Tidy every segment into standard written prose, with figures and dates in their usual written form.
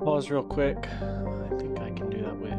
Pause real quick. I think I can do that with...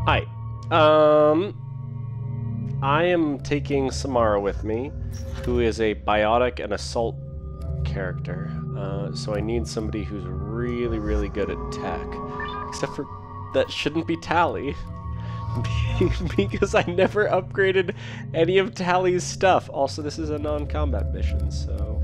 Hi. I am taking Samara with me, who is a biotic and assault character. So I need somebody who's really, really good at tech. Except for that shouldn't be Tally. Because I never upgraded any of Tally's stuff. Also, this is a non-combat mission, so...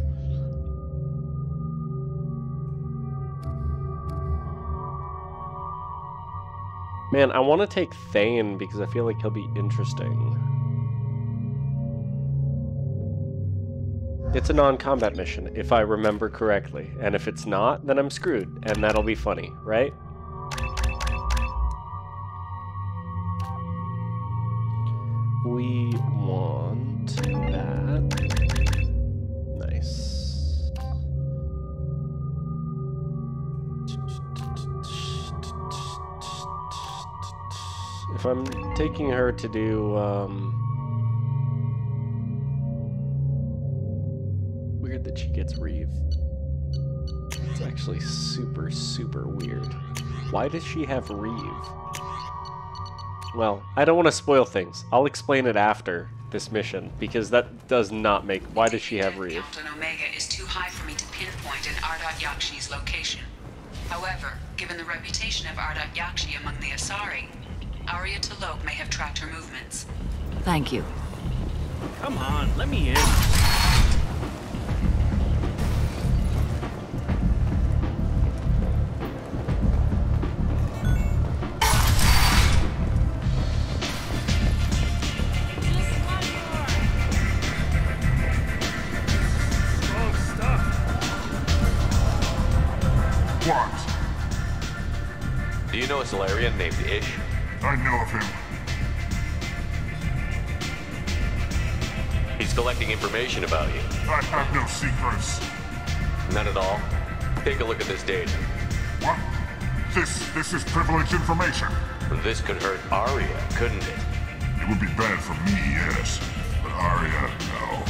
Man, I want to take Thane because I feel like he'll be interesting. It's a non-combat mission, if I remember correctly. And if it's not, then I'm screwed. And that'll be funny, right? We want that. Nice. If I'm taking her to do, weird that she gets Reeve. It's actually super, super weird. Why does she have Reeve? Well, I don't want to spoil things. I'll explain it after this mission, because that does not make... Why does she have Reeve? Captain Omega is too high for me to pinpoint an Ardat Yakshi's location. However, given the reputation of Ardat Yakshi among the Asari, Arya T'Loak may have tracked her movements. Thank you. Come on, let me in. What? Do you know a Solarian named Ish? I know of him. He's collecting information about you. I have no secrets. None at all? Take a look at this data. What? This is privileged information. This could hurt Arya, couldn't it? It would be bad for me, yes. But Arya, no.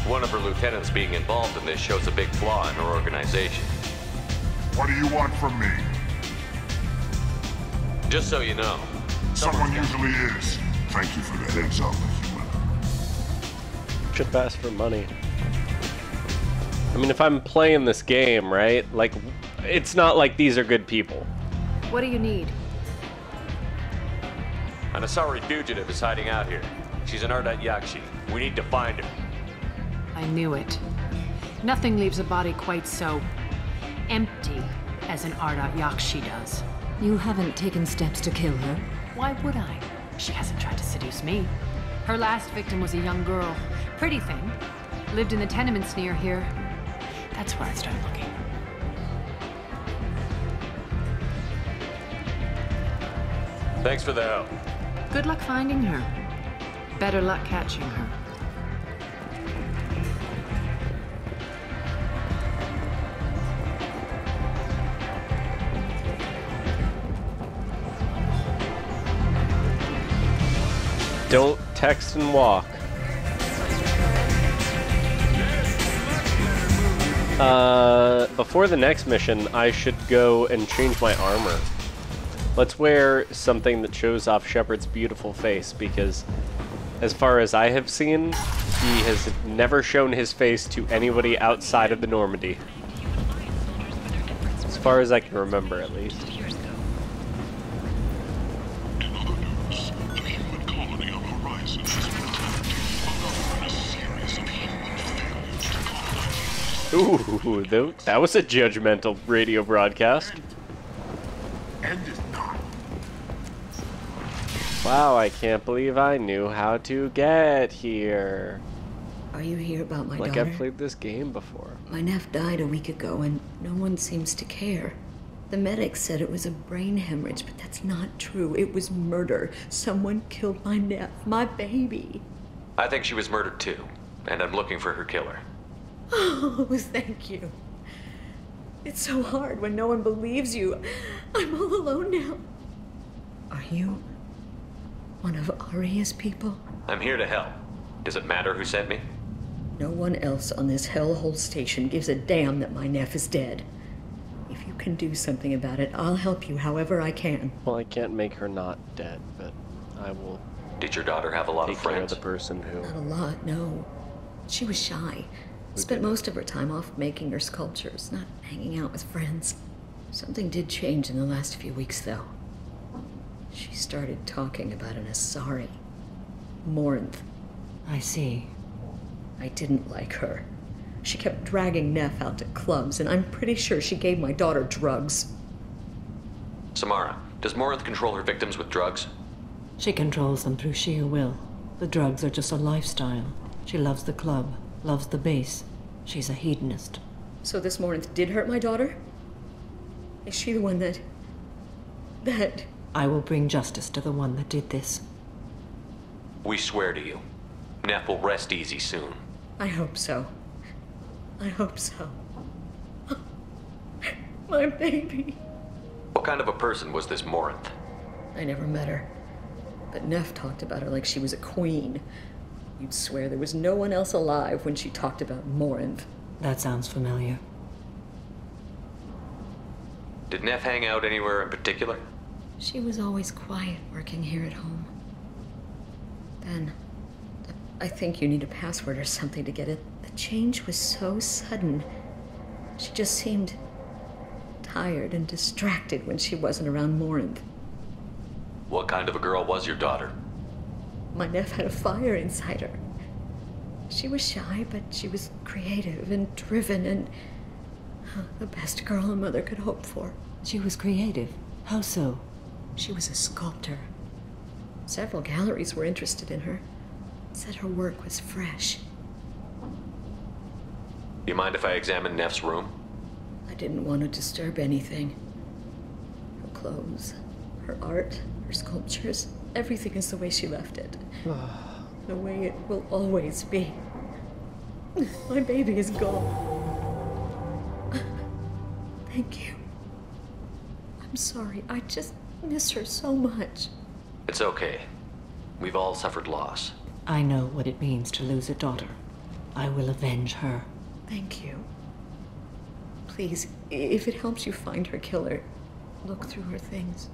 One of her lieutenants being involved in this shows a big flaw in her organization. What do you want from me? Just so you know. Someone usually is. Thank you for the heads up, human. Should ask for money. I mean, if I'm playing this game, right? Like, it's not like these are good people. What do you need? An Asari fugitive is hiding out here. She's an Ardat Yakshi. We need to find her. I knew it. Nothing leaves a body quite so empty as an Ardat Yakshi does. You haven't taken steps to kill her? Why would I? She hasn't tried to seduce me. Her last victim was a young girl. Pretty thing. Lived in the tenements near here. That's where I started looking. Thanks for the help. Good luck finding her. Better luck catching her. Don't text and walk. Before the next mission, I should go and change my armor. Let's wear something that shows off Shepard's beautiful face, because as far as I have seen, he has never shown his face to anybody outside of the Normandy. As far as I can remember, at least. Ooh, that was a judgmental radio broadcast. End is not. Wow, I can't believe I knew how to get here. Are you here about my Like daughter? I've played this game before. My nephew died a week ago, and no one seems to care. The medics said it was a brain hemorrhage, but that's not true. It was murder. Someone killed my nephew, my baby. I think she was murdered too, and I'm looking for her killer. Oh, thank you. It's so hard when no one believes you. I'm all alone now. Are you one of Aria's people? I'm here to help. Does it matter who sent me? No one else on this hellhole station gives a damn that my nephew is dead. If you can do something about it, I'll help you however I can. Well, I can't make her not dead, but I will Did your daughter have a lot take of care of friends? the person who... Not a lot, no. She was shy. Spent most of her time off making her sculptures, not hanging out with friends. Something did change in the last few weeks, though. She started talking about an Asari. Morinth. I see. I didn't like her. She kept dragging Neff out to clubs, and I'm pretty sure she gave my daughter drugs. Samara, does Morinth control her victims with drugs? She controls them through sheer will. The drugs are just a lifestyle. She loves the club, loves the base. She's a hedonist. So this Morinth did hurt my daughter? Is she the one that... I will bring justice to the one that did this. We swear to you. Neff will rest easy soon. I hope so. I hope so. My baby. What kind of a person was this Morinth? I never met her. But Neff talked about her like she was a queen. You'd swear there was no one else alive when she talked about Morinth. That sounds familiar. Did Neff hang out anywhere in particular? She was always quiet working here at home. Then, I think you need a password or something to get it. The change was so sudden. She just seemed tired and distracted when she wasn't around Morinth. What kind of a girl was your daughter? My nephew had a fire inside her. She was shy, but she was creative and driven and the best girl a mother could hope for. She was creative. How so? She was a sculptor. Several galleries were interested in her. Said her work was fresh. You mind if I examine Neff's room? I didn't want to disturb anything. Her clothes, her art, her sculptures, everything is the way she left it. The way it will always be. My baby is gone. Thank you. I'm sorry, I just miss her so much. It's okay. We've all suffered loss. I know what it means to lose a daughter. I will avenge her. Thank you. Please, if it helps you find her killer, look through her things.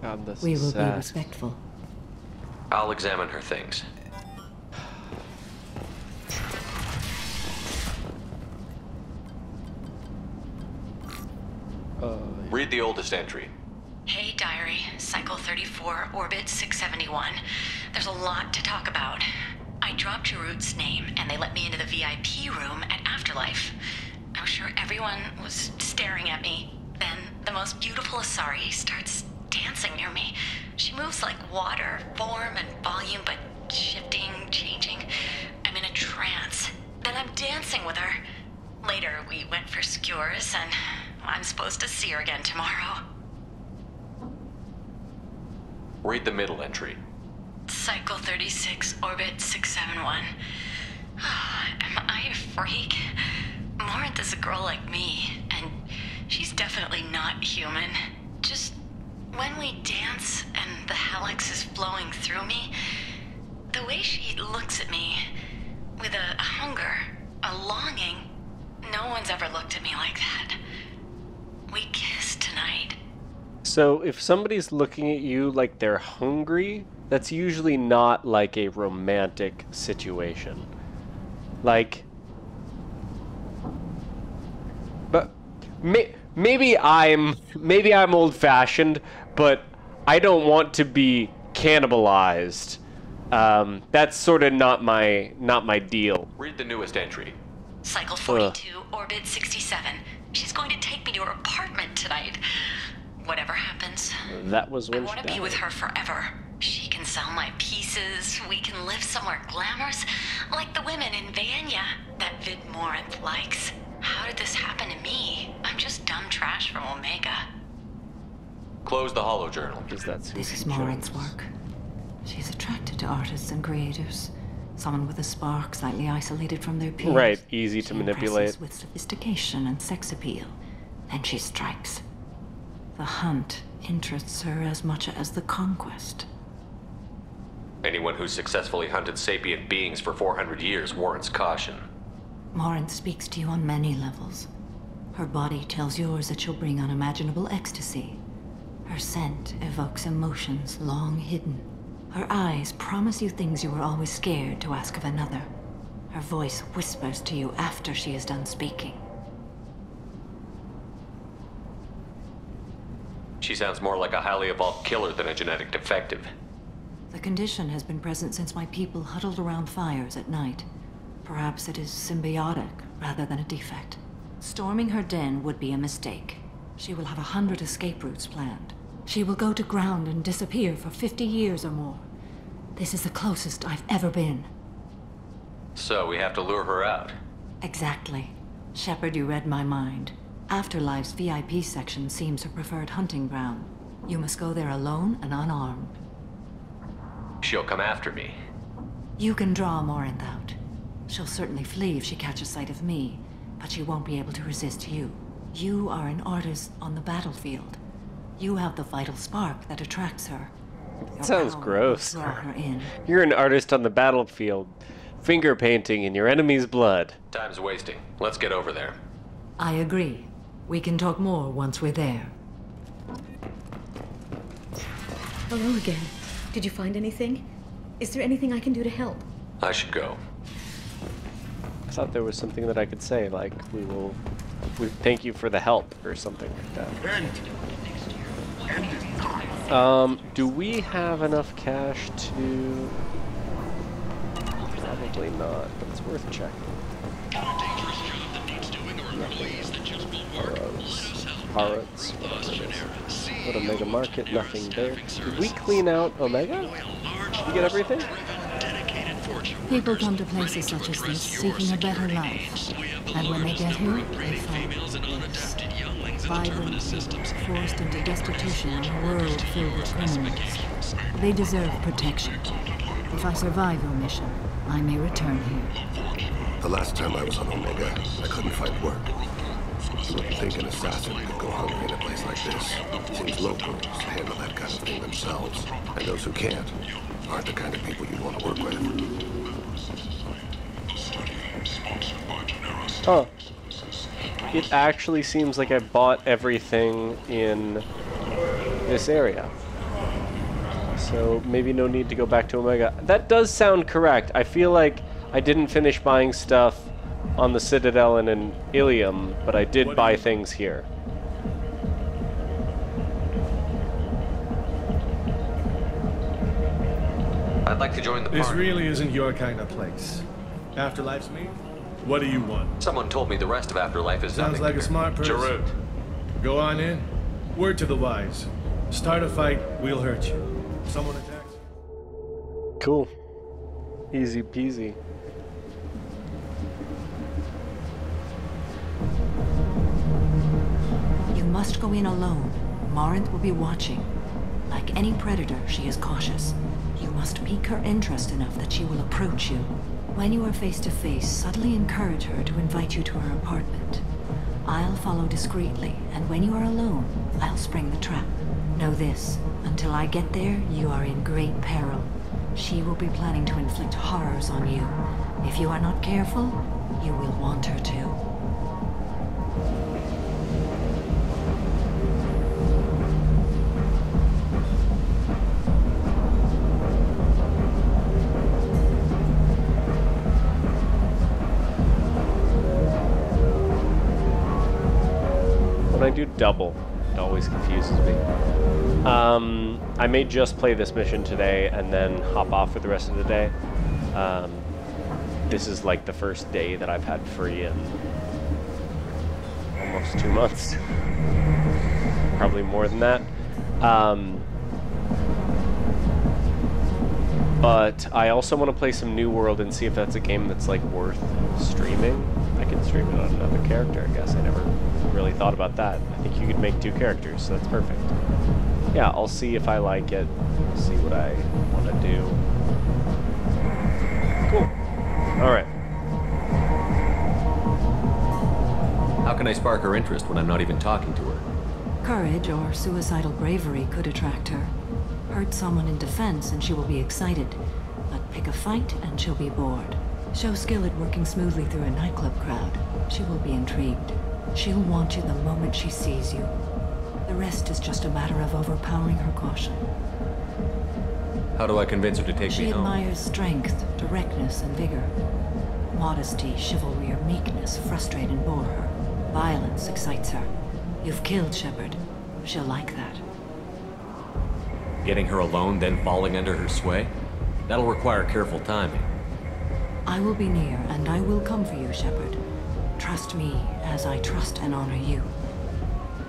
God, this We is will sad. be respectful. I'll examine her things. Read the oldest entry. Hey, Diary. Cycle 34, Orbit 671. There's a lot to talk about. I dropped your root's name, and they let me into the VIP room at Afterlife. I was sure everyone was staring at me. Then the most beautiful Asari starts dancing near me. She moves like water, form and volume, but shifting, changing. I'm in a trance. Then I'm dancing with her. Later, we went for skewers, and I'm supposed to see her again tomorrow. Read the middle entry. Cycle 36, Orbit 671. Am I a freak? Morinth is a girl like me, and she's definitely not human. Just when we dance and the helix is flowing through me, the way she looks at me with a hunger, a longing, no one's ever looked at me like that. We kissed tonight. So if somebody's looking at you like they're hungry, that's usually not like a romantic situation. Like, but maybe I'm old-fashioned, but I don't want to be cannibalized. That's sort of not my deal. Read the newest entry. Cycle 42, Orbit 67. She's going to take me to her apartment tonight. Whatever happens, That was I when want she to be with died. her forever. She can sell my pieces. We can live somewhere glamorous, like the women in Vanya that Vid Morinth likes. How did this happen to me? I'm just dumb trash from Omega. Close the holo journal. This is Morinth's work. She's attracted to artists and creators. Someone with a spark, slightly isolated from their peers. Right, easy to She manipulate. impresses with sophistication and sex appeal. Then she strikes. The hunt interests her as much as the conquest. Anyone who's successfully hunted sapient beings for 400 years warrants caution. Morinth speaks to you on many levels. Her body tells yours that she'll bring unimaginable ecstasy. Her scent evokes emotions long hidden. Her eyes promise you things you were always scared to ask of another. Her voice whispers to you after she is done speaking. She sounds more like a highly evolved killer than a genetic defective. The condition has been present since my people huddled around fires at night. Perhaps it is symbiotic rather than a defect. Storming her den would be a mistake. She will have 100 escape routes planned. She will go to ground and disappear for 50 years or more. This is the closest I've ever been. So we have to lure her out. Exactly. Shepard, you read my mind. Afterlife's VIP section seems her preferred hunting ground. You must go there alone and unarmed. She'll come after me. You can draw Morinth out. She'll certainly flee if she catches sight of me, but she won't be able to resist you. You are an artist on the battlefield. You have the vital spark that attracts her. Your Sounds power will gross. draw her in. You're an artist on the battlefield, finger painting in your enemy's blood. Time's wasting. Let's get over there. I agree. We can talk more once we're there. Hello again. Did you find anything? Is there anything I can do to help? I should go. I thought there was something that I could say, like, we thank you for the help, or something like that. End it now. Do we have enough cash to... Probably not, but it's worth checking. Harrods, whatever it is. What Omega Market, nothing there. Did we clean out Omega? Did we get everything? People come to places such as this seeking a better life. And when they get here, they find this. Violent, forced into destitution in a world filled with criminals. They deserve protection. If I survive your mission, I may return here. The last time I was on Omega, I couldn't find work. You wouldn't think an assassin could go hungry in a place like this. Seems locals handle that kind of thing themselves. And those who can't aren't the kind of people you want to work with. Huh. It actually seems like I bought everything in this area. So maybe no need to go back to Omega. That does sound correct. I feel like I didn't finish buying stuff on the Citadel and in Ilium, but I did buy things here. I'd like to join the party. This really isn't your kind of place. Afterlife's me? What do you want? Someone told me the rest of Afterlife is Sounds nothing like to a smart person. Jarut. Go on in. Word to the wise. Start a fight, we'll hurt you. Someone attacks. Cool. Easy peasy. You must go in alone. Morinth will be watching. Like any predator, she is cautious. You must pique her interest enough that she will approach you. When you are face to face, subtly encourage her to invite you to her apartment. I'll follow discreetly, and when you are alone, I'll spring the trap. Know this, until I get there, you are in great peril. She will be planning to inflict horrors on you. If you are not careful, you will want her to. When I do double, it always confuses me. I may just play this mission today and then hop off for the rest of the day. This is like the first day that I've had free in almost 2 months. Probably more than that. But I also want to play some New World and see if that's a game that's like worth streaming. I can stream it on another character, I guess. I never really thought about that. I think you could make 2 characters, so that's perfect. Yeah, I'll see if I like it. See what I want to do. Cool. Alright. How can I spark her interest when I'm not even talking to her? Courage or suicidal bravery could attract her. Hurt someone in defense and she will be excited. But pick a fight and she'll be bored. Show skill at working smoothly through a nightclub crowd. She will be intrigued. She'll want you the moment she sees you. The rest is just a matter of overpowering her caution. How do I convince her to take me home? She admires strength, directness, and vigor. Modesty, chivalry, or meekness frustrate and bore her. Violence excites her. You've killed Shepard. She'll like that. Getting her alone, then falling under her sway? That'll require careful timing. I will be near, and I will come for you, Shepard. Trust me, as I trust and honor you.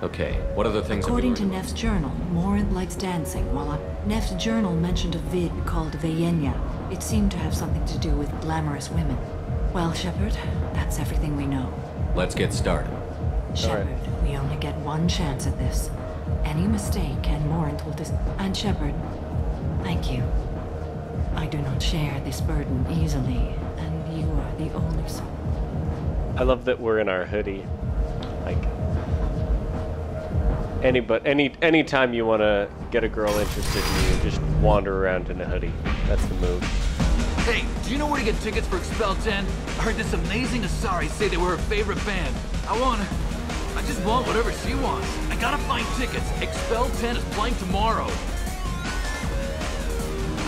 Okay, what other things According have to Neff's journal, Morinth likes dancing, while Neff's journal mentioned a vid called Vayenya. It seemed to have something to do with glamorous women. Well, Shepard, that's everything we know. Let's get started. Shepard, we only get one chance at this. Any mistake and Morinth will And Shepard, thank you. I do not share this burden easily, and you are the only soul. I love that we're in our hoodie. Like, anytime you want to get a girl interested in you, just wander around in a hoodie. That's the move. Hey, do you know where to get tickets for Expel 10? I heard this amazing Asari say they were her favorite band. I just want whatever she wants. I gotta find tickets. Expel 10 is playing tomorrow.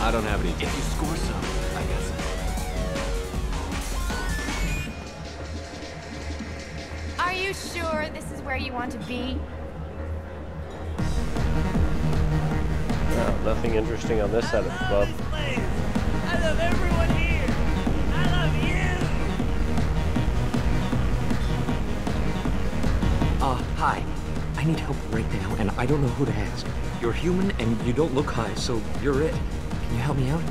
I don't have any. If you score some, I guess. Are you sure this is where you want to be? No, nothing interesting on this side of the club. I love everyone here. I love you. Hi. I need help right now, and I don't know who to ask. You're human, and you don't look high, so you're it. Can you help me out?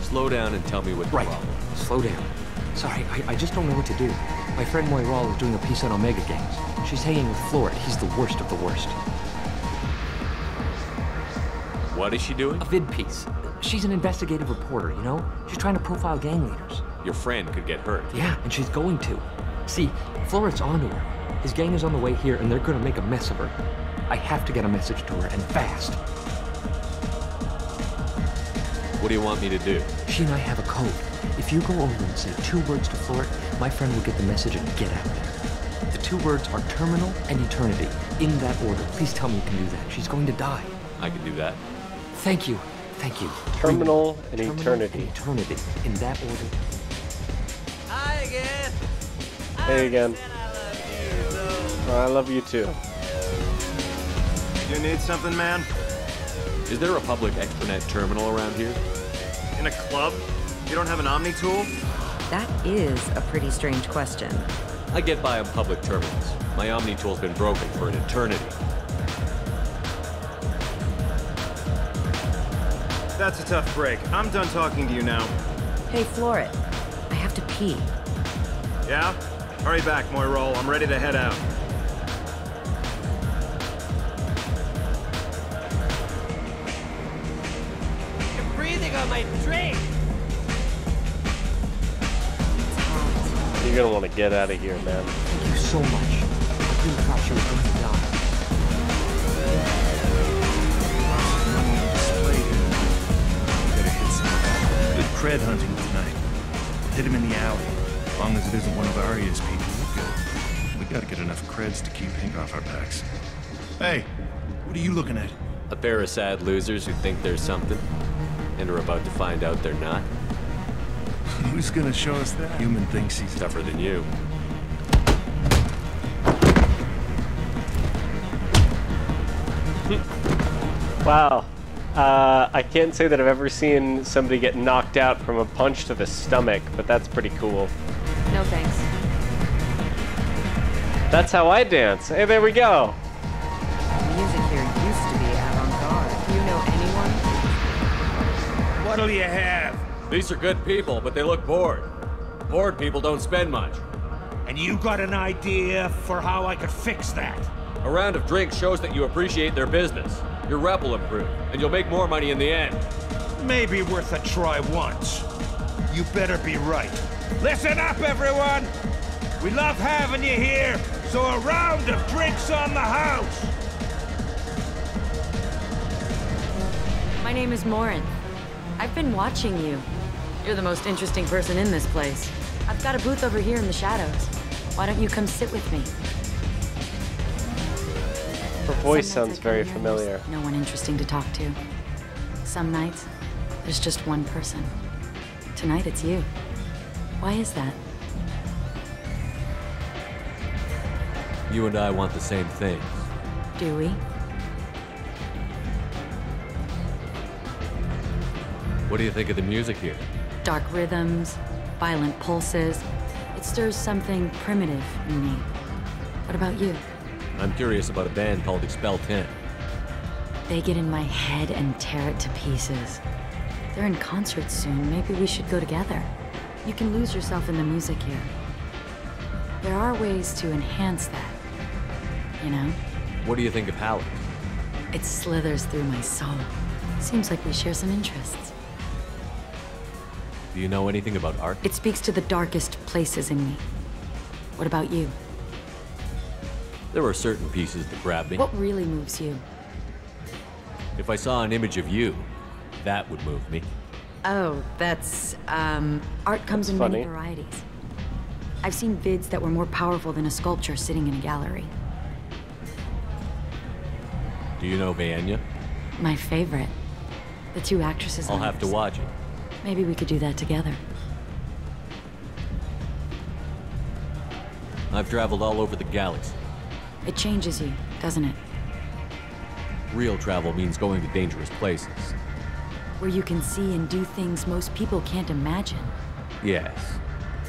Slow down and tell me what the problem is. Slow down. Sorry, I just don't know what to do. My friend Moiral is doing a piece on Omega gangs. She's hanging with Florid. He's the worst of the worst. What is she doing? A vid piece. She's an investigative reporter, you know? She's trying to profile gang leaders. Your friend could get hurt. Yeah, and she's going to. See, Florid's onto her. His gang is on the way here, and they're gonna make a mess of her. I have to get a message to her, and fast. What do you want me to do? She and I have a code. If you go over and say 2 words to Florid, my friend will get the message and get out there. The 2 words are terminal and eternity. In that order. Please tell me you can do that. She's going to die. I can do that. Thank you. Thank you. Terminal and Terminal eternity. And eternity. In that order. Hi again. Hey again. I love you too. You need something, man? Is there a public extranet terminal around here? In a club? You don't have an Omni tool? That is a pretty strange question. I get by on public terminals. My Omni tool's been broken for an eternity. That's a tough break. I'm done talking to you now. Hey, Florid. I have to pee. Yeah? Hurry back, Moiral. I'm ready to head out. You're breathing on my drink. You're gonna want to get out of here, man. Thank you so much. I really thought she was going to die. Better hit some of that. Good cred hunting tonight. Hit him in the alley. As long as it isn't one of Arya's people, we're good. We gotta get enough creds to keep ink off our backs. Hey, what are you looking at? A pair of sad losers who think there's something, and are about to find out they're not. Who's gonna show us that? Human thinks he's tougher than you. Wow. I can't say that I've ever seen somebody get knocked out from a punch to the stomach, but that's pretty cool. No thanks. That's how I dance. Hey, there we go. Music here used to be avant-garde. You know anyone? What What'll you have? These are good people, but they look bored. Bored people don't spend much. And you got an idea for how I could fix that? A round of drinks shows that you appreciate their business. Your rep will improve, and you'll make more money in the end. Maybe worth a try once. You better be right. Listen up, everyone! We love having you here, so a round of drinks on the house! My name is Morin. I've been watching you. You're the most interesting person in this place. I've got a booth over here in the shadows. Why don't you come sit with me? Her voice sounds very familiar. No one interesting to talk to. Some nights, there's just one person. Tonight it's you. Why is that? You and I want the same things. Do we? What do you think of the music here? Dark rhythms, violent pulses. It stirs something primitive in me. What about you? I'm curious about a band called Expel 10. They get in my head and tear it to pieces. They're in concert soon. Maybe we should go together. You can lose yourself in the music here. There are ways to enhance that, you know? What do you think of Halleck? It slithers through my soul. Seems like we share some interests. Do you know anything about art? It speaks to the darkest places in me. What about you? There are certain pieces that grab me. What really moves you? If I saw an image of you, that would move me. Oh, that's, art comes in many varieties. I've seen vids that were more powerful than a sculpture sitting in a gallery. Do you know Vaenya? My favorite. The two actresses I'll have to watch it. Maybe we could do that together. I've traveled all over the galaxy. It changes you, doesn't it? Real travel means going to dangerous places. Where you can see and do things most people can't imagine. Yes.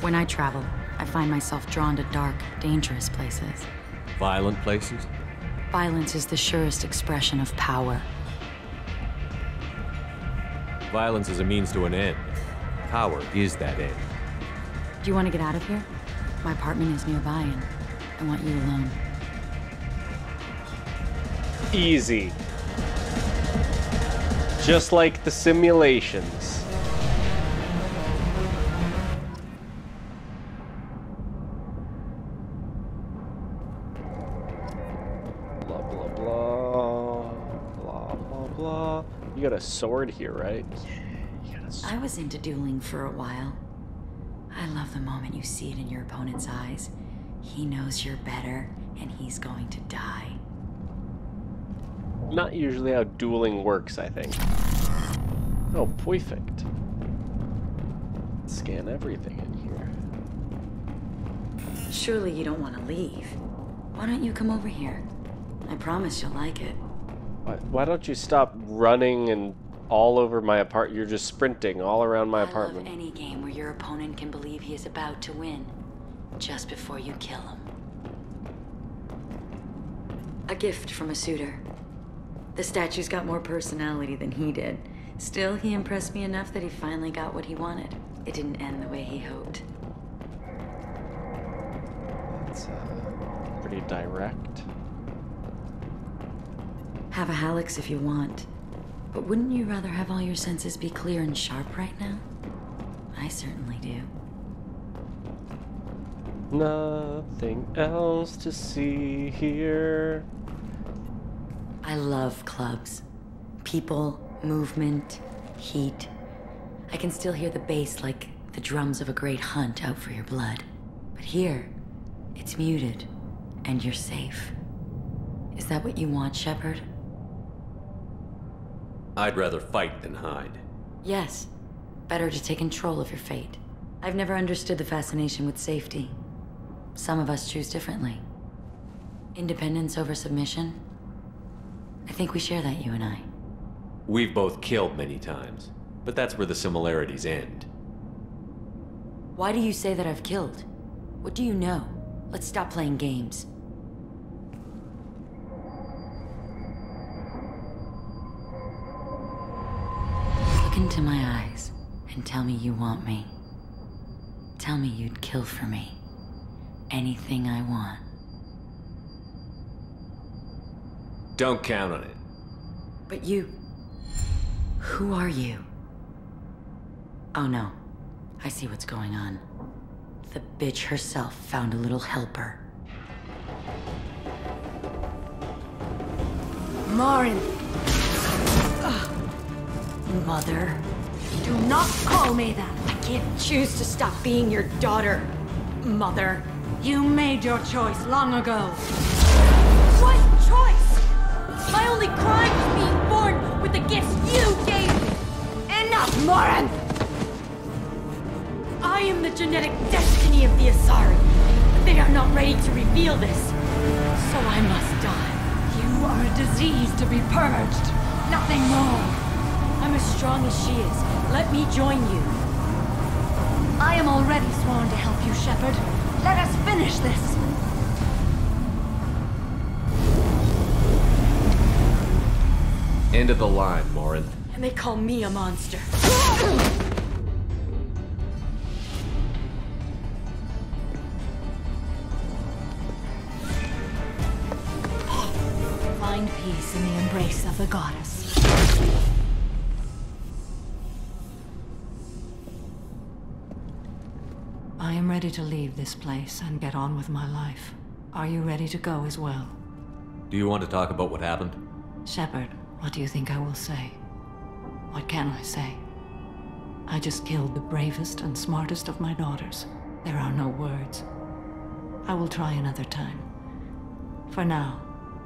When I travel, I find myself drawn to dark, dangerous places. Violent places? Violence is the surest expression of power. Violence is a means to an end. Power is that end. Do you want to get out of here? My apartment is nearby and I want you alone. Easy. Just like the simulations. Blah, blah, blah. Blah, blah, blah. You got a sword here, right? Yeah, you got a sword. I was into dueling for a while. I love the moment you see it in your opponent's eyes. He knows you're better, and he's going to die. Not usually how dueling works, I think. Oh, perfect. Scan everything in here. Surely you don't want to leave. Why don't you come over here? I promise you'll like it. Why don't you stop running and all over my apartment? You're just sprinting all around my apartment. I love any game where your opponent can believe he is about to win, just before you kill him. A gift from a suitor. The statue's got more personality than he did. Still, he impressed me enough that he finally got what he wanted. It didn't end the way he hoped. It's pretty direct. Have a Hallex if you want. But wouldn't you rather have all your senses be clear and sharp right now? I certainly do. Nothing else to see here. I love clubs. People, movement, heat. I can still hear the bass like the drums of a great hunt out for your blood. But here, it's muted, and you're safe. Is that what you want, Shepard? I'd rather fight than hide. Yes. Better to take control of your fate. I've never understood the fascination with safety. Some of us choose differently. Independence over submission? I think we share that, you and I. We've both killed many times, but that's where the similarities end. Why do you say that I've killed? What do you know? Let's stop playing games. Look into my eyes and tell me you want me. Tell me you'd kill for me. Anything I want. Don't count on it. But you... Who are you? Oh no. I see what's going on. The bitch herself found a little helper. Marin! Mother. Do not call me that! I can't choose to stop being your daughter, Mother. You made your choice long ago. What choice? My only crime was being born with the gifts you gave me! Enough, Marin! I am the genetic destiny of the Asari. But they are not ready to reveal this. So I must die. You are a disease to be purged. Nothing more. I'm as strong as she is. Let me join you. I am already sworn to help you, Shepard. Let us finish this. End of the line, Morinth. And they call me a monster. Find peace in the embrace of the goddess. I am ready to leave this place and get on with my life. Are you ready to go as well? Do you want to talk about what happened? Shepard, what do you think I will say? What can I say? I just killed the bravest and smartest of my daughters. There are no words. I will try another time. For now,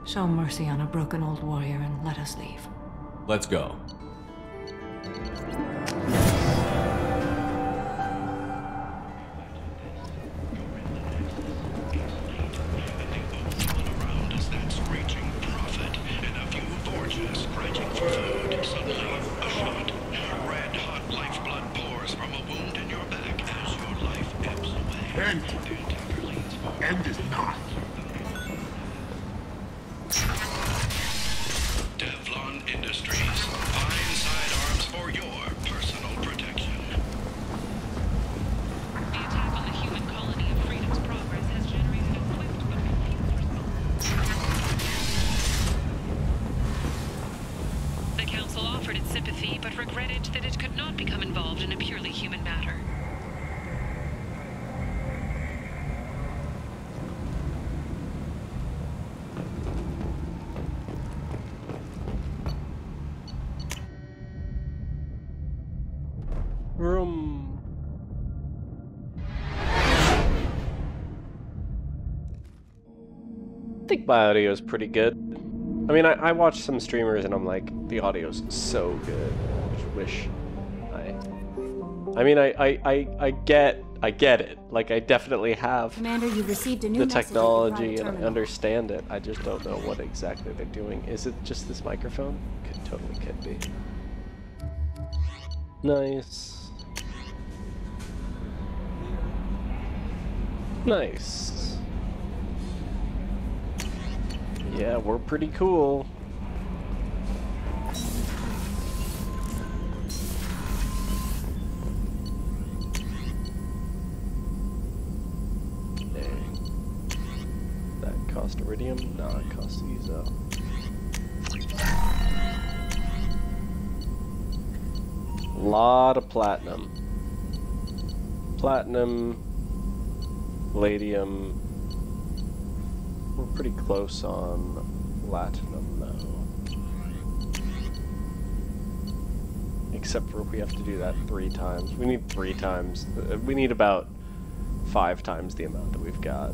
show mercy on a broken old warrior and let us leave. Let's go. End is not. Devlon Industries. Fine sidearms for your personal protection. The attack on the human colony of Freedom's Progress has generated a swift but confused response. The Council offered its sympathy, but regretted that it could not become involved in a purely human matter. I think my audio is pretty good. I mean, I watch some streamers and I'm like, the audio's so good. I just wish I mean, I get it. Like, I definitely have Commander, you've received a new the message technology at the and I understand it. I just don't know what exactly they're doing. Is it just this microphone? Totally could be. Nice. Nice. Yeah, we're pretty cool. That cost iridium? No, it costs Ezo. Lot of platinum. Platinum, palladium. We're pretty close on platinum though. Except for we have to do that 3 times. We need 3 times. We need about 5 times the amount that we've got.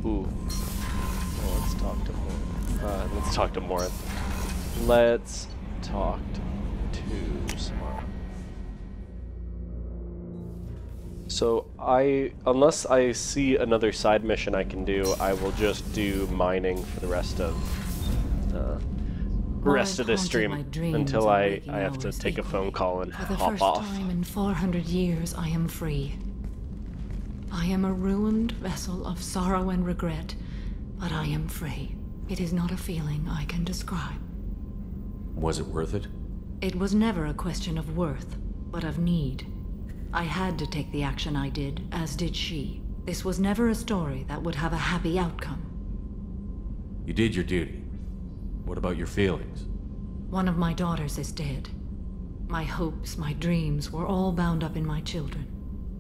Ooh. Well, let's talk to more. Let's talk to more. Let's talk to Samara. So unless I see another side mission I can do, I will just do mining for the rest of the stream until I have to take a phone call and hop off. For the first time in 400 years, I am free. I am a ruined vessel of sorrow and regret, but I am free. It is not a feeling I can describe. Was it worth it? It was never a question of worth, but of need. I had to take the action I did, as did she. This was never a story that would have a happy outcome. You did your duty. What about your feelings? One of my daughters is dead. My hopes, my dreams were all bound up in my children.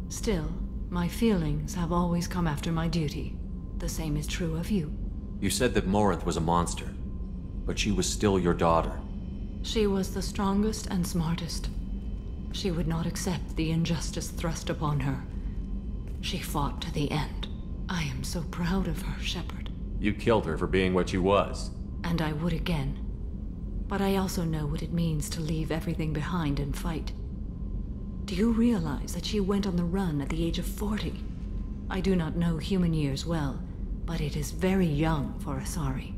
Still, my feelings have always come after my duty. The same is true of you. You said that Morinth was a monster, but she was still your daughter. She was the strongest and smartest. She would not accept the injustice thrust upon her. She fought to the end. I am so proud of her, Shepard. You killed her for being what she was. And I would again. But I also know what it means to leave everything behind and fight. Do you realize that she went on the run at the age of 40? I do not know human years well, but it is very young for Asari.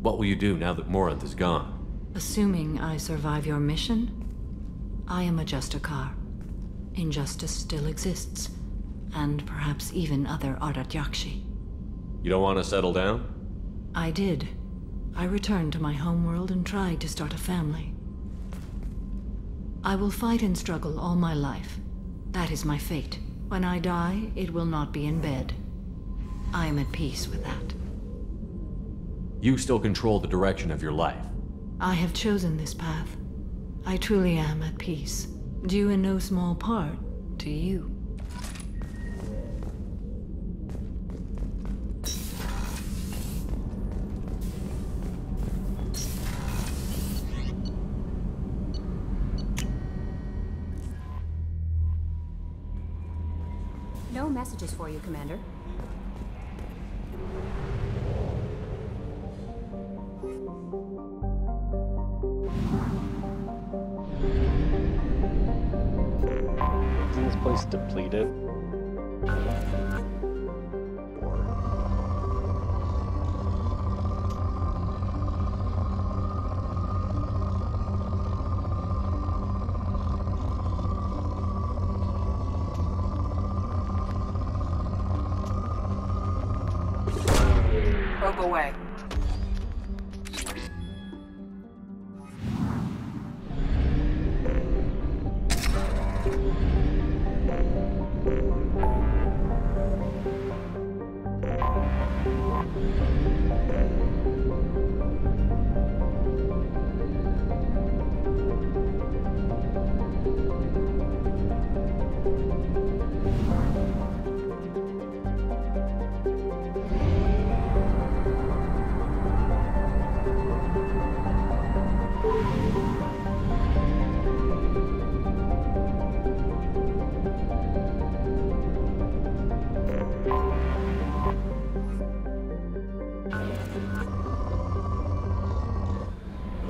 What will you do now that Morinth is gone? Assuming I survive your mission, I am a Justikar. Injustice still exists, and perhaps even other Ardat Yakshi. You don't want to settle down? I did. I returned to my homeworld and tried to start a family. I will fight and struggle all my life. That is my fate. When I die, it will not be in bed. I am at peace with that. You still control the direction of your life. I have chosen this path. I truly am at peace, due in no small part to you. No messages for you, Commander. Isn't this place depleted? Probe away.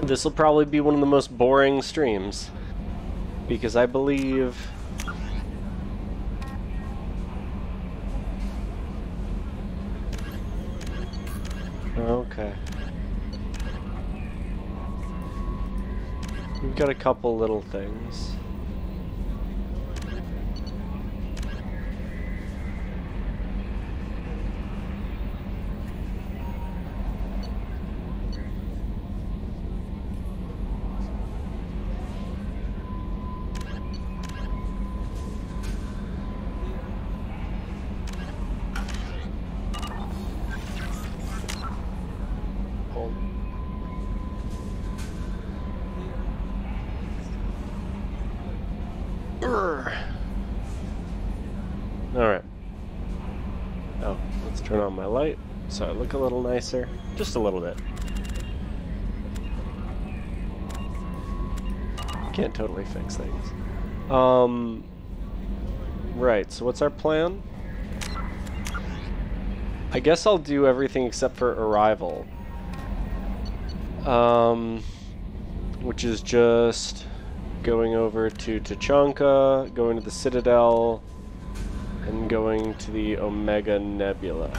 This will probably be one of the most boring streams, because I believe okay. We've got a couple little things. Alright. Oh, let's turn on my light so I look a little nicer. Just a little bit. Can't totally fix things. Right, so what's our plan? I guess I'll do everything except for arrival. Which is just going over to Tachanka, going to the Citadel, and going to the Omega Nebula.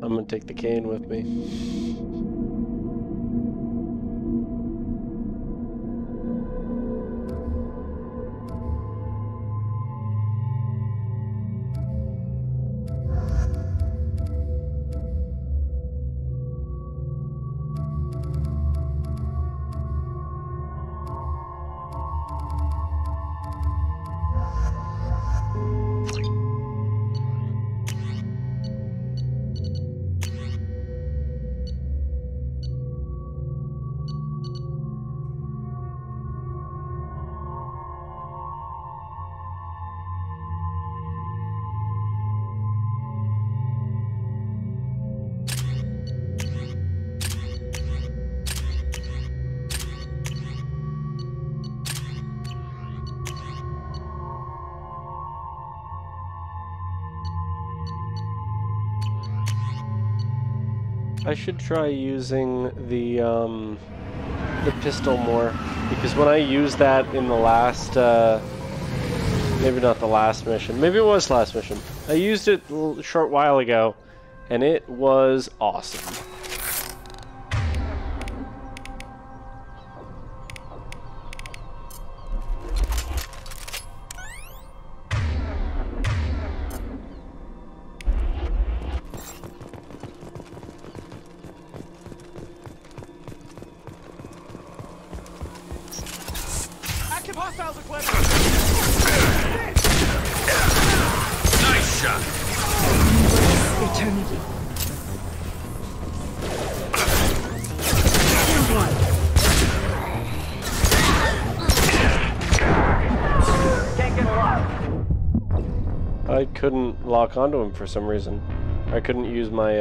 I'm gonna take the cane with me. I should try using the pistol more, because when I used that in the last, maybe not the last mission, maybe it was last mission, I used it a short while ago, and it was awesome. Hostiles are clever. Nice shot. Eternity. Can't get a lock. I couldn't lock onto him for some reason. I couldn't use my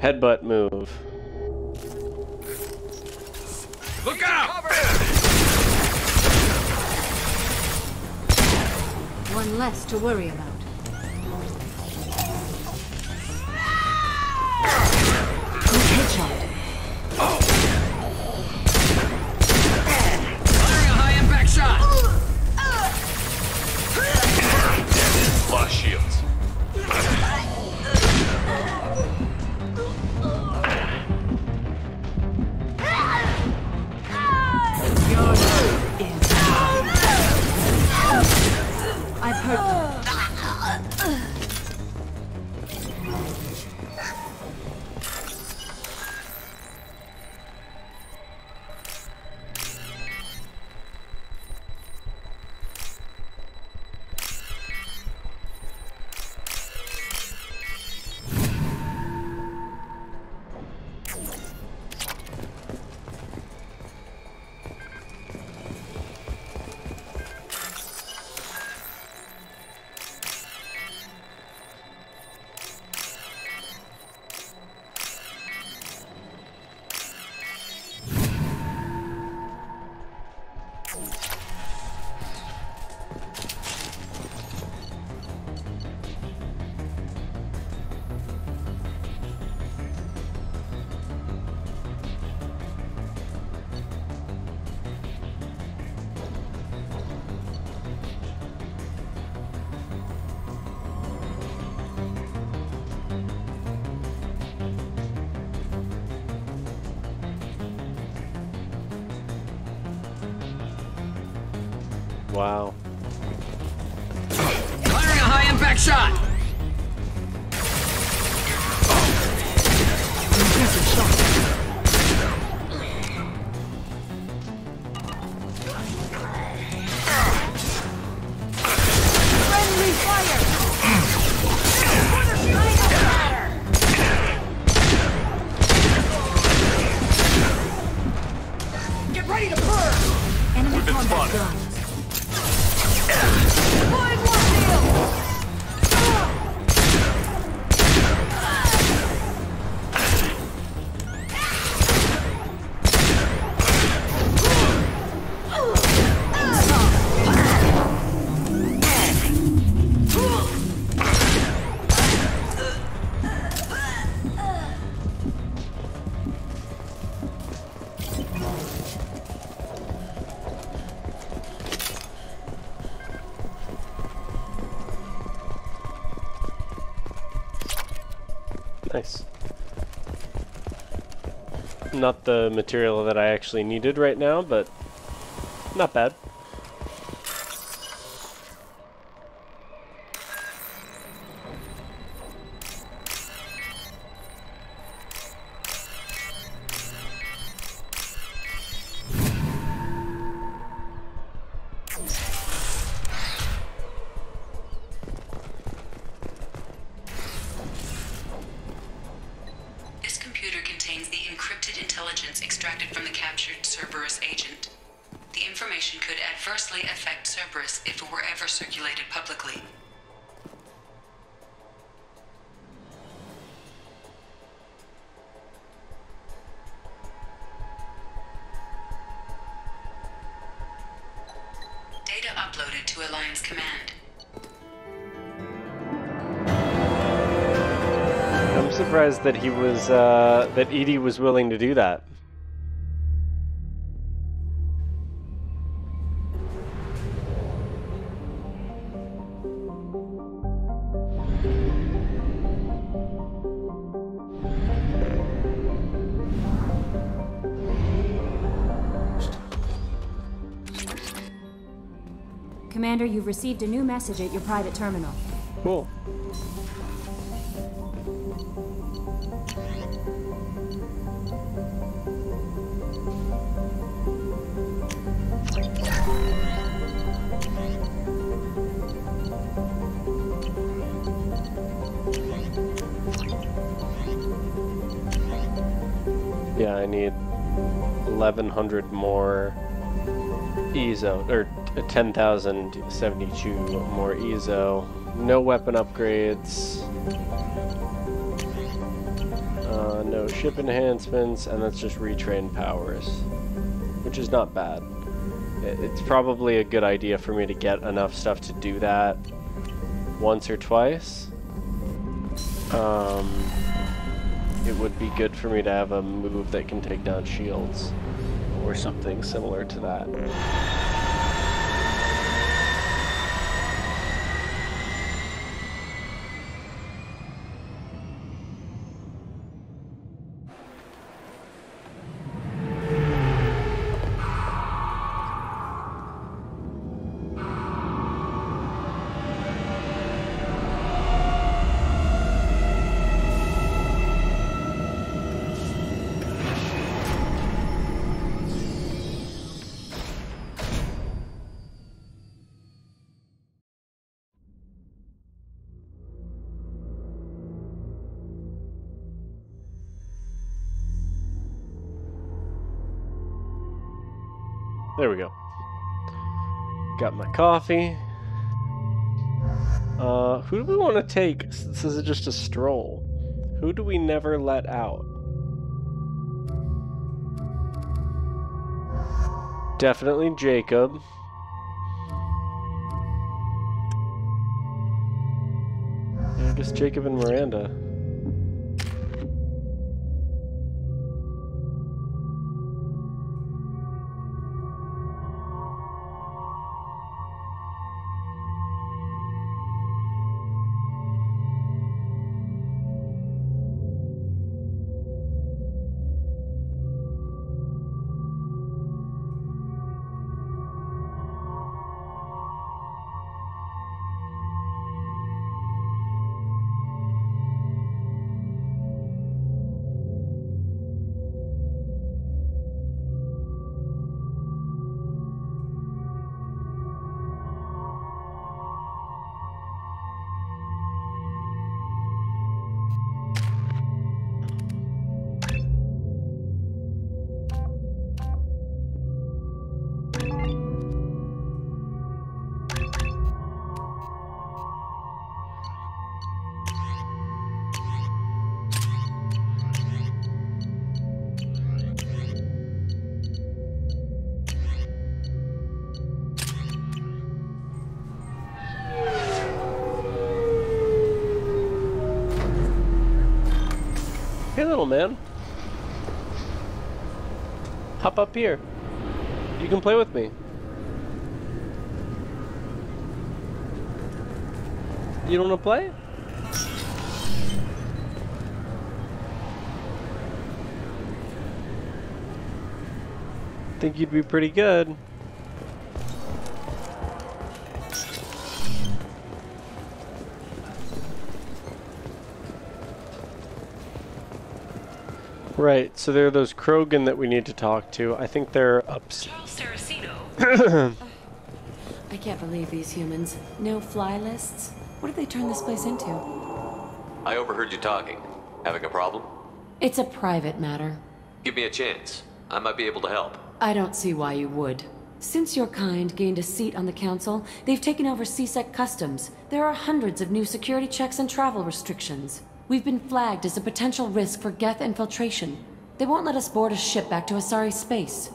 headbutt move. Look out! One less to worry about. Headshot. Firing a high impact shot! Lost shields. I've heard them. Wow. Firing a high impact shot! Impressive shot. Friendly fire! Get ready to burn! Enemy We've been combat spotted. gun. Deploying warfield! Nice. Not the material that I actually needed right now, but not bad. Data uploaded to Alliance Command. I'm surprised that he was, that Edie was willing to do that. Commander, you've received a new message at your private terminal. Cool. Yeah, I need 1,100 more EZO, or 10,072 more EZO. No weapon upgrades. No ship enhancements, and that's just retrain powers, which is not bad. It's probably a good idea for me to get enough stuff to do that once or twice. It would be good for me to have a move that can take down shields, or something similar to that. There we go. Got my coffee. Who do we want to take? This is just a stroll. Who do we never let out? Definitely Jacob. Yeah, I guess Jacob and Miranda. Hey, little man. Hop up here. You can play with me. You don't want to play? think you'd be pretty good. Right, so there are those Krogan that we need to talk to. I think they're upstairs. I can't believe these humans. No fly lists? What have they turned this place into? I overheard you talking. Having a problem? It's a private matter. Give me a chance. I might be able to help. I don't see why you would. Since your kind gained a seat on the council, they've taken over CSEC customs. There are hundreds of new security checks and travel restrictions. We've been flagged as a potential risk for Geth infiltration. They won't let us board a ship back to Asari space.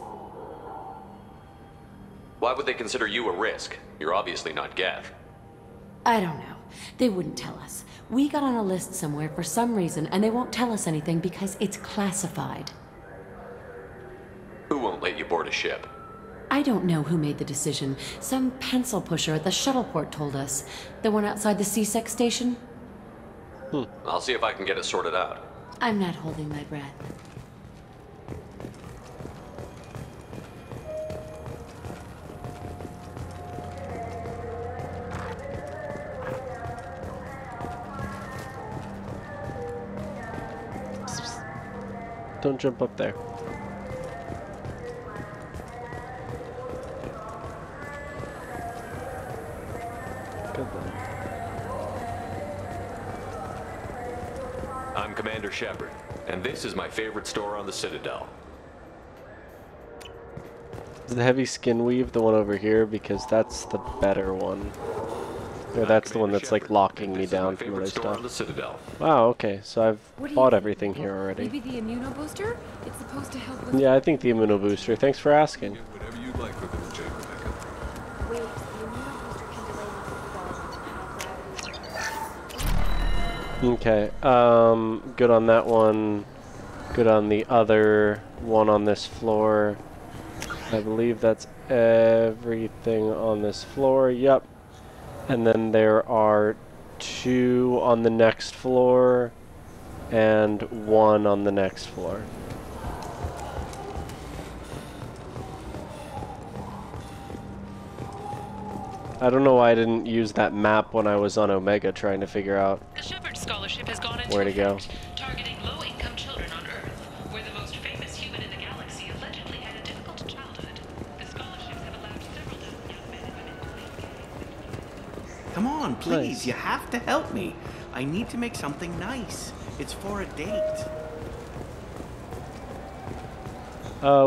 Why would they consider you a risk? You're obviously not Geth. I don't know. They wouldn't tell us. We got on a list somewhere for some reason, and they won't tell us anything because it's classified. Who won't let you board a ship? I don't know who made the decision. Some pencil pusher at the shuttle port told us. The one outside the CSEC station? I'll see if I can get it sorted out. I'm not holding my breath. Don't jump up there. Good then. I'm Commander Shepard, and this is my favorite store on the Citadel. Is the heavy skin weave the one over here? Because that's the better one. Or that's the one that's like locking me down from other stuff. Wow, okay, so I've bought everything here already. Maybe the immuno booster? It's supposed to help with... Yeah, I think the immuno booster. Thanks for asking. Whatever you'd like for the chamber, Becca. Wait, the immuno booster can delay Okay, good on that one. Good on the other one on this floor. I believe that's everything on this floor. Yep. And then there are 2 on the next floor and 1 on the next floor. I don't know why I didn't use that map when I was on Omega trying to figure out The Shepard Scholarship has gone into where to go. targeting low-income children on Earth, where the most famous human in the galaxy allegedly had a difficult childhood. The scholarships have allowed several dozen young men and women to leave. Come on, please, Nice. you have to help me. I need to make something nice. It's for a date.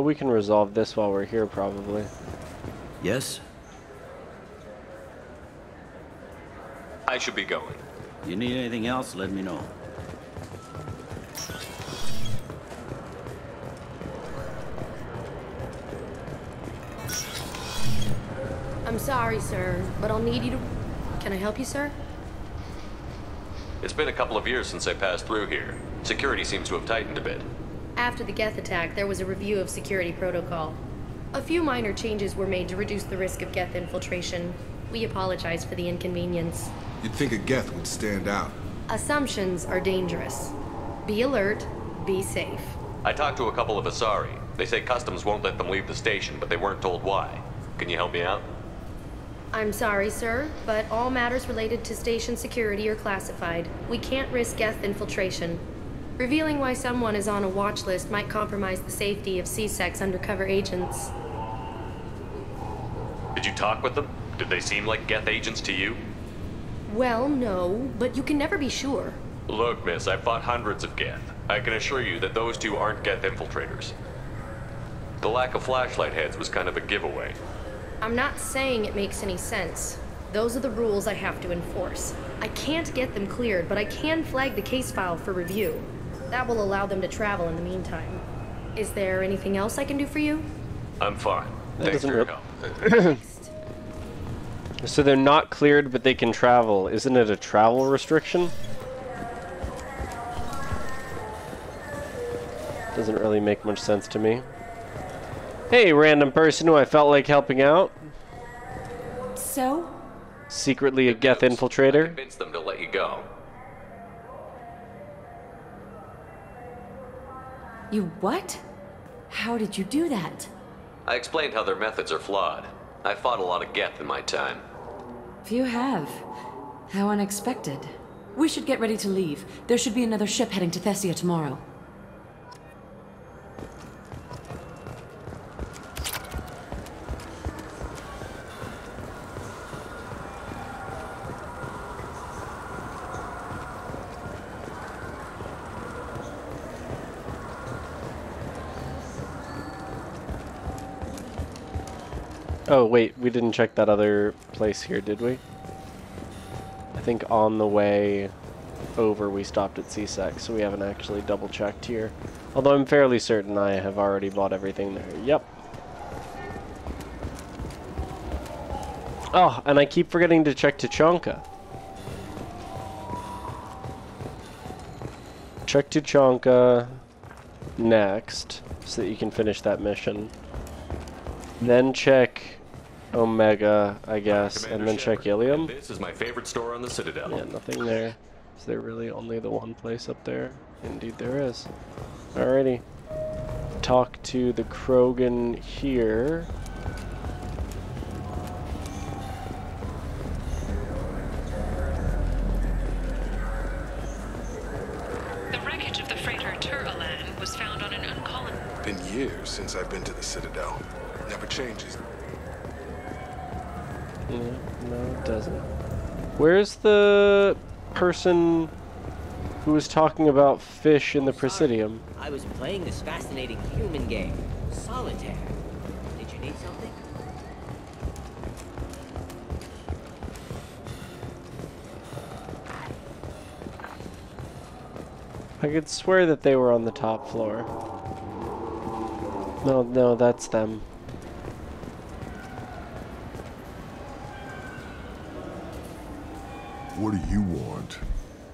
We can resolve this while we're here, probably. Yes? I should be going. You need anything else, let me know. I'm sorry, sir, but I'll need you to... Can I help you, sir? It's been a couple of years since I passed through here. Security seems to have tightened a bit. After the Geth attack, there was a review of security protocol. A few minor changes were made to reduce the risk of Geth infiltration. We apologize for the inconvenience. You'd think a Geth would stand out. Assumptions are dangerous. Be alert, be safe. I talked to a couple of Asari. They say customs won't let them leave the station, but they weren't told why. Can you help me out? I'm sorry, sir, but all matters related to station security are classified. We can't risk Geth infiltration. Revealing why someone is on a watch list might compromise the safety of CSEC's undercover agents. Did you talk with them? Did they seem like Geth agents to you? Well, no, but you can never be sure. Look, miss, I've fought hundreds of Geth. I can assure you that those 2 aren't Geth infiltrators. The lack of flashlight heads was kind of a giveaway. I'm not saying it makes any sense. Those are the rules I have to enforce. I can't get them cleared, but I can flag the case file for review. That will allow them to travel in the meantime. Is there anything else I can do for you? I'm fine. That Thanks for doesn't your help. So they're not cleared, but they can travel. Isn't it a travel restriction? Doesn't really make much sense to me. Hey, random person who I felt like helping out. So? Secretly a Geth infiltrator. Convince them to let you go. You what? How did you do that? I explained how their methods are flawed. I fought a lot of Geth in my time. Few have. How unexpected. We should get ready to leave. There should be another ship heading to Thessia tomorrow. Oh, wait, we didn't check that other place here, did we? I think on the way over we stopped at CSEC, so we haven't actually double checked here. Although I'm fairly certain I have already bought everything there. Yep. Oh, and I keep forgetting to check Tuchanka. Check Tuchanka next, so that you can finish that mission. Then check Omega, I guess, Commander and then Shepard, check Ilium. This is my favorite store on the Citadel. Yeah, nothing there. Is there really only the one place up there? Indeed there is. Alrighty. Talk to the Krogan here. The wreckage of the freighter Tur-Alan was found on an uncolonized... Been years since I've been to the Citadel. Never changes. Yeah, no, it doesn't. Where's the person who was talking about fish in the Presidium? I was playing this fascinating human game, Solitaire. Did you need something? I could swear that they were on the top floor. No, that's them. What do you want?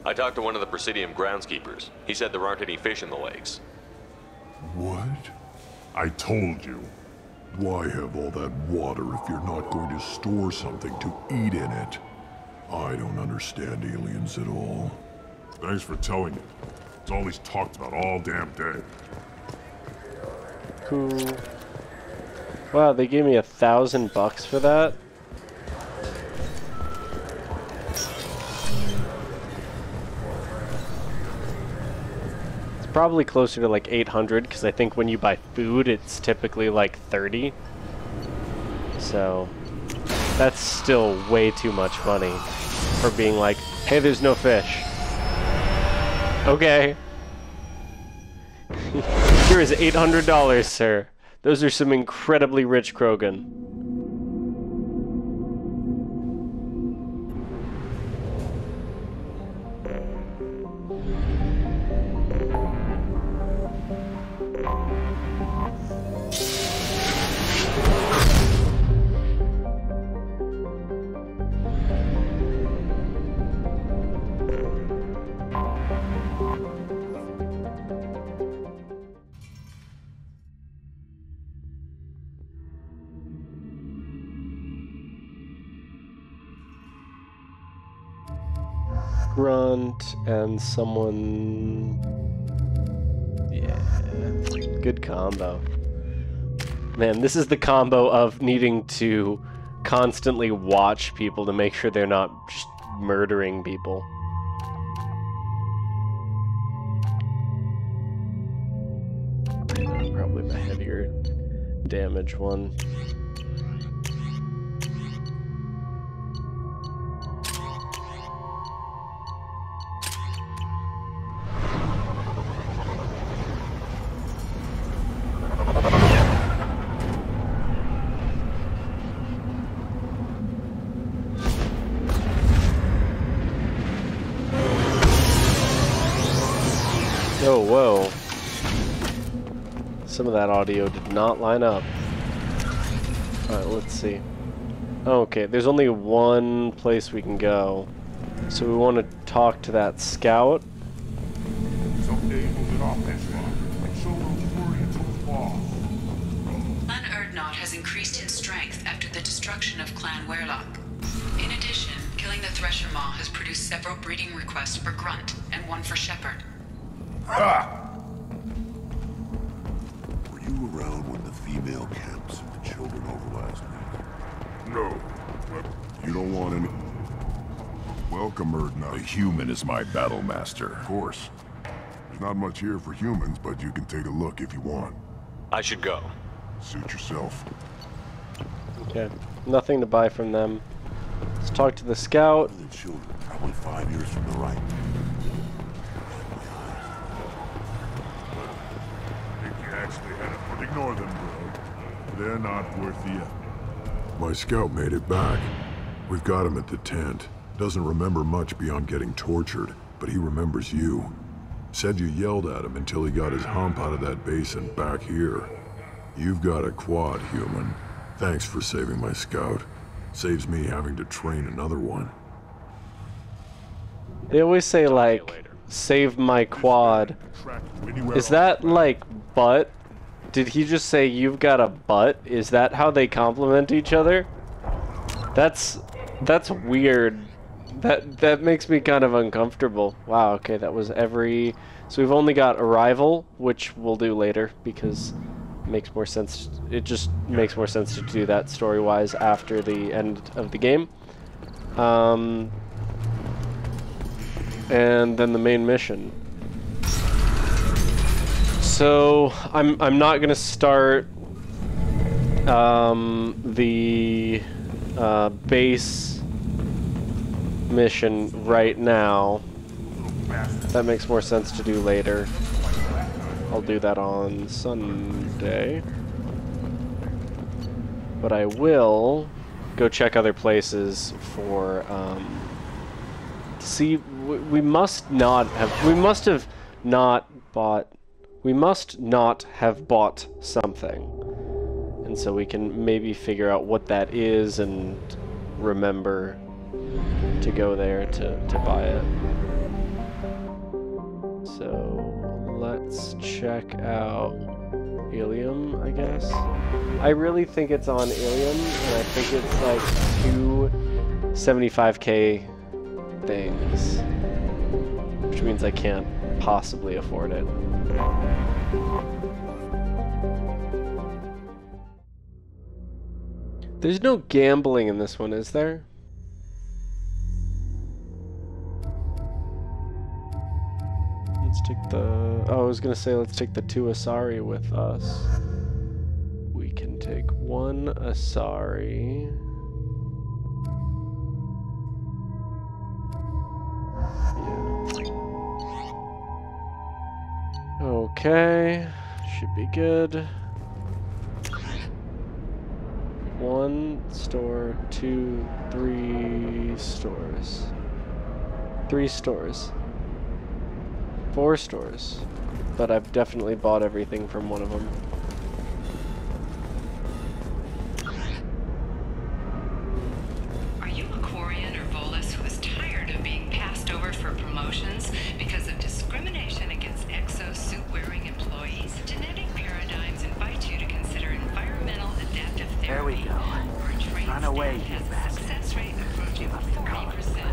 I talked to one of the Presidium groundskeepers. He said there aren't any fish in the lakes. What? I told you. Why have all that water if you're not going to store something to eat in it? I don't understand aliens at all. Thanks for telling me. It's all he's talked about all damn day. Cool. Wow, they gave me $1,000 for that? It's probably closer to like 800 because I think when you buy food it's typically like 30. So that's still way too much money for being like, hey, there's no fish. Okay. Here is $800, sir. Those are some incredibly rich Krogan. Grunt and someone... Yeah, good combo. Man, this is the combo of needing to constantly watch people to make sure they're not just murdering people. Probably the heavier damage one. Oh, whoa. Some of that audio did not line up. Alright, let's see. Okay, there's only one place we can go. So we want to talk to that scout. Clan Erdnot has increased in strength after the destruction of Clan Werlock. In addition, killing the Thresher Maw has produced several breeding requests for Grunt and one for Shepard. Ah! Were you around when the female camps killed an over last week. No. You don't want any... Welcome, Erdna. A human is my battle master. Of course. There's not much here for humans, but you can take a look if you want. I should go. Suit yourself. Okay. Nothing to buy from them. Let's talk to the scout. The children, probably 5 years from the right. I think you actually had it, but ignore them, bro. They're not worth the effort. My scout made it back. We've got him at the tent. Doesn't remember much beyond getting tortured, but he remembers you. Said you yelled at him until he got his hump out of that basin back here. You've got a quad, human. Thanks for saving my scout. Saves me having to train another one. They always say, like, save my quad. Is that, like, butt? Did he just say, you've got a butt? Is that how they compliment each other? That's weird. That makes me kind of uncomfortable. Wow, okay, that was every... So we've only got arrival, which we'll do later, because it makes more sense. It just makes more sense to do that story-wise after the end of the game. And then the main mission. So I'm not gonna start the base mission right now. That makes more sense to do later. I'll do that on Sunday. But I will go check other places for see, we must not have bought something. And so we can maybe figure out what that is and remember to go there to buy it. So let's check out Ilium, I guess. I really think it's on Ilium, and I think it's like 2 75k things, which means I can't possibly afford it. There's no gambling in this one, is there? Let's take the... Oh, I was gonna say let's take the 2 Asari with us. We can take 1 Asari. Yeah. Okay. Should be good. 1 store, 2, 3 stores. 3 stores. 4 stores. But I've definitely bought everything from one of them. Are you a Quarian or Volus who is tired of being passed over for promotions because of discrimination against exosuit-wearing employees? Genetic paradigms invite you to consider environmental adaptive therapy. There we go. Run away, you bastard. Success rate approaching 40%.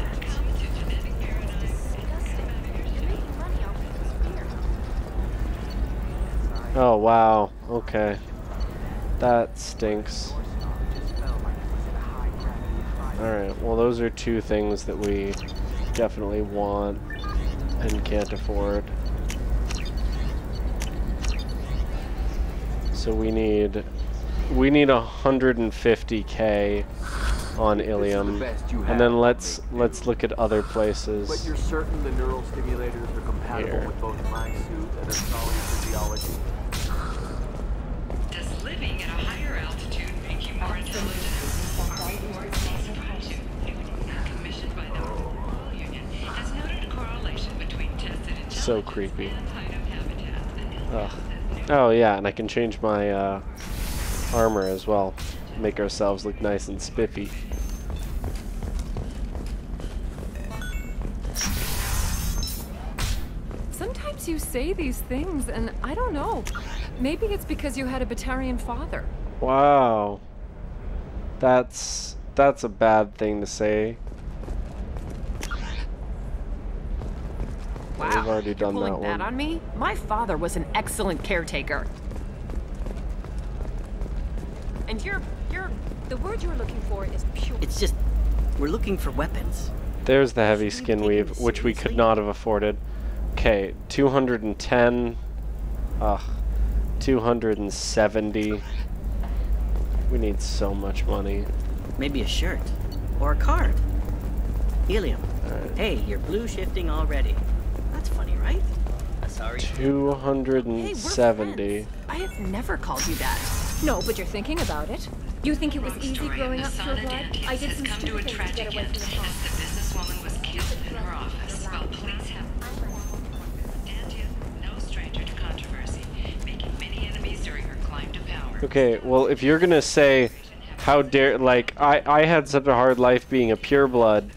Oh wow, okay. That stinks. Alright, well those are 2 things that we definitely want and can't afford. So we need 150k on Ilium, and then let's look at other places. But you're certain the neural stimulators are compatible with both my suit and Asali physiology? Does living at a higher altitude make you more intelligent? Commissioned by the Royal Union has noted a correlation between tested intelligence So creepy. and item habitats and illness. Oh yeah, and I can change my armor as well. Make ourselves look nice and spiffy. Sometimes you say these things, and I don't know. Maybe it's because you had a Batarian father. Wow. That's a bad thing to say. Wow, We've already done you're pulling that that one. on me? My father was an excellent caretaker. And the word you're looking for is pure. It's just, we're looking for weapons. There's the heavy skin weave, which we could not have afforded. Okay, 210. Ugh. 270. We need so much money. Maybe a shirt. Or a card. Helium. Hey, you're blue shifting already. That's funny, right? Sorry. 270. I have never called you that. No, but you're thinking about it. You think it was easy growing up pure blood? I did some stupid things to get away from the farm. The businesswoman was killed in her office. Well, police have... Dantia, no stranger to controversy, making many enemies during her climb to power. Okay, well, if you're gonna say, how dare, like, I had such a hard life being a pureblood,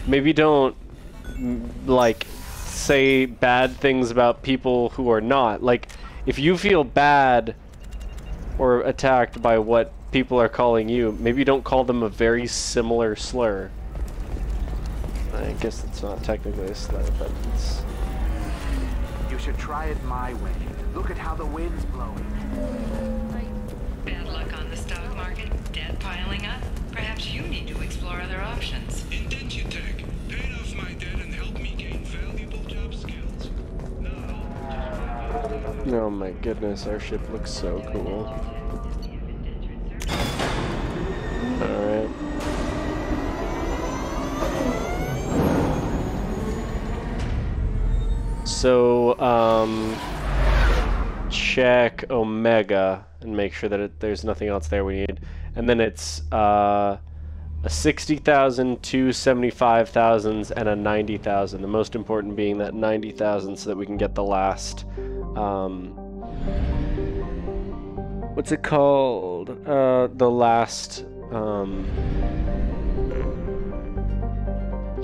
maybe don't, like, say bad things about people who are not. Like, if you feel bad or attacked by what people are calling you, maybe don't call them a very similar slur. I guess it's not technically a slur, but it's... You should try it my way. Look at how the wind's blowing. Bad luck on the stock market, debt piling up. Perhaps you need to explore other options. Indentutech, paid off my debt and helped me gain valuable job skills. Oh my goodness, our ship looks so cool. Alright. So, check Omega and make sure that there's nothing else there we need. And then it's a 60,000, 2 75,000s, and a 90,000. The most important being that 90,000 so that we can get the last, what's it called? The last,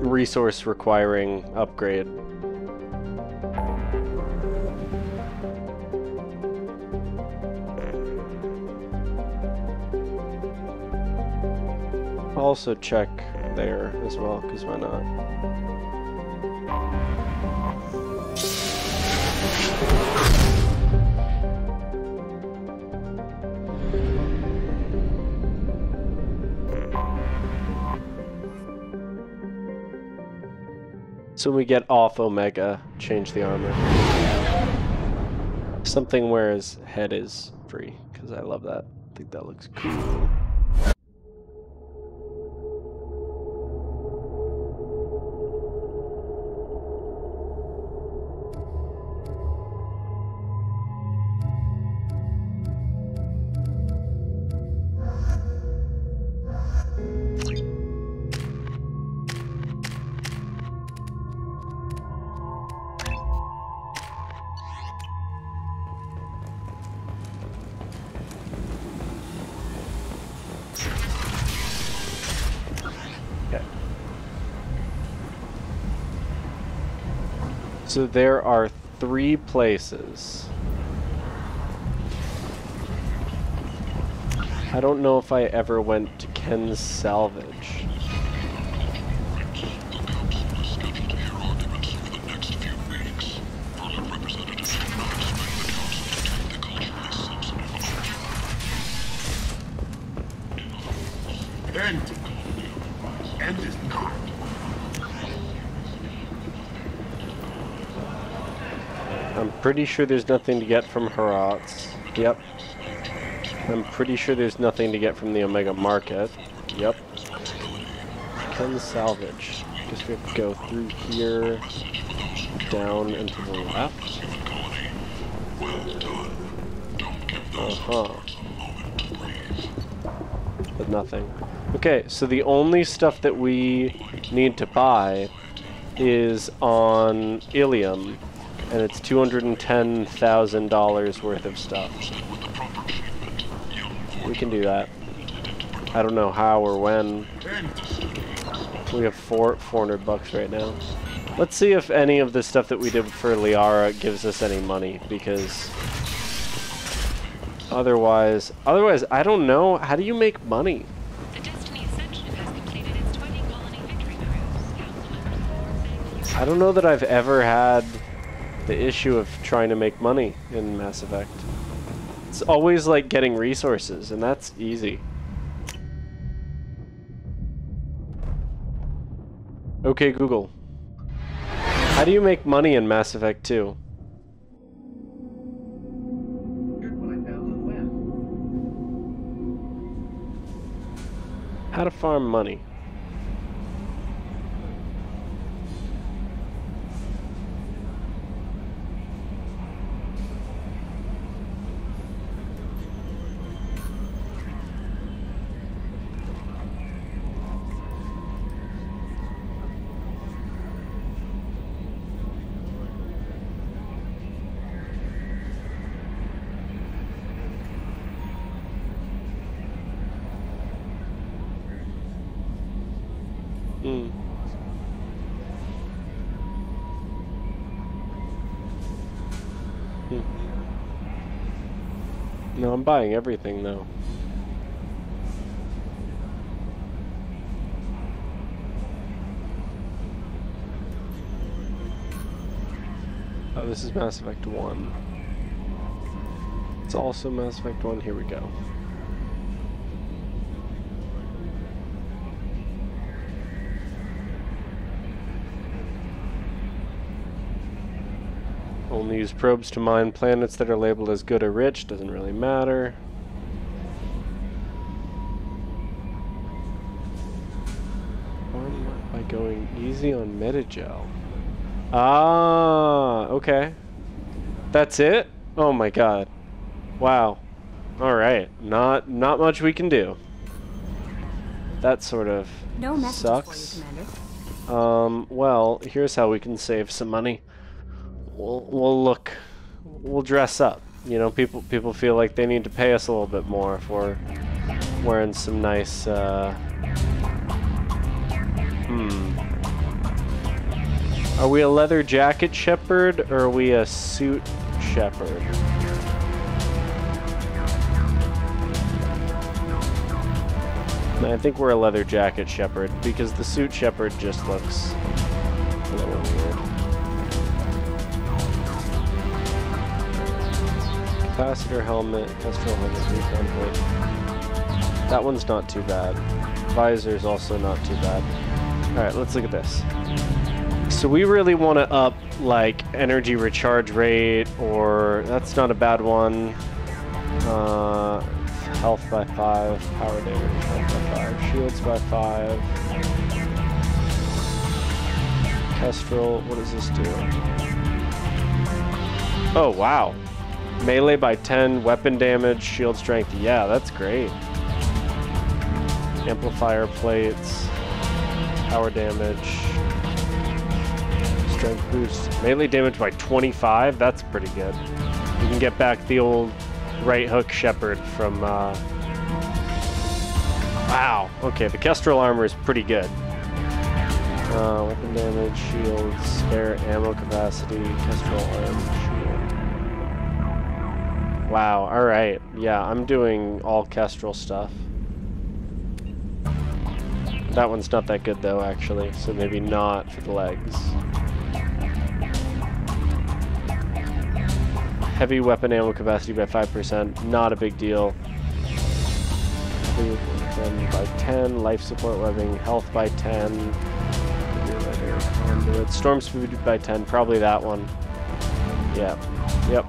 resource requiring upgrade. Also check there as well, because why not? So when we get off Omega, change the armor. Something where his head is free, because I love that. I think that looks cool. So there are 3 places. I don't know if I ever went to Ken's salvage. End is not. I'm pretty sure there's nothing to get from Herat's. Yep. I'm pretty sure there's nothing to get from the Omega Market. Yep. Ken's salvage. Guess we have to go through here, down and to the left. Uh-huh. But nothing. Okay, so the only stuff that we need to buy is on Ilium. And it's $210,000 worth of stuff. We can do that. I don't know how or when. We have 400 bucks right now. Let's see if any of the stuff that we did for Liara gives us any money, because otherwise I don't know. How do you make money? I don't know that I've ever had the issue of trying to make money in Mass Effect. It's always like getting resources, and that's easy. Okay, Google. How do you make money in Mass Effect 2? How to farm money. No, I'm buying everything though. Oh, this is Mass Effect 1. It's also Mass Effect 1. Here we go. Only use probes to mine planets that are labeled as good or rich. Doesn't really matter. Farm by going easy on Metagel. Ah, okay. That's it? Oh my god. Wow. Alright. Not much we can do. That sort of sucks. Well, here's how we can save some money. We'll dress up. You know, people feel like they need to pay us a little bit more if we're wearing some nice, Are we a leather jacket Shepard, or are we a suit Shepard? I think we're a leather jacket Shepard, because the suit Shepard just looks a little weird. Capacitor helmet, Kestrel helmet, recon plate. That one's not too bad. Visor's also not too bad. Alright, let's look at this. So we really want to up, like, energy recharge rate, or... That's not a bad one. Health by 5, power damage, health by 5, shields by 5. Kestrel, what does this do? Oh, wow. Melee by 10, weapon damage, shield strength. Yeah, that's great. Amplifier plates, power damage, strength boost. Melee damage by 25, that's pretty good. You can get back the old right hook Shepard from, Wow, okay, the Kestrel armor is pretty good. Weapon damage, shields, spare ammo capacity, Kestrel armor, shield. Wow, alright. Yeah, I'm doing all Kestrel stuff. That one's not that good though, actually, so maybe not for the legs. Heavy weapon ammo capacity by 5%, not a big deal. Heavy weapon by 10, life support webbing, health by 10. Conduit, storm speed by 10, probably that one. Yeah, yep.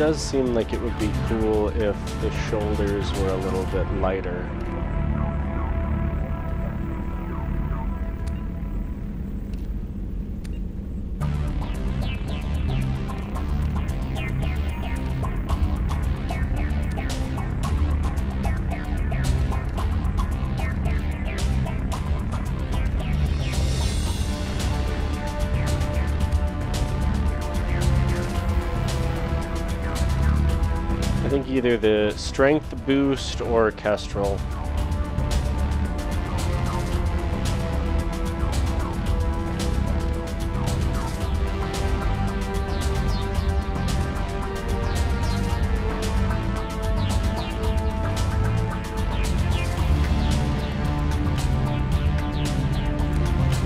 does seem like it would be cool if the shoulders were a little bit lighter. Either the strength boost or Kestrel.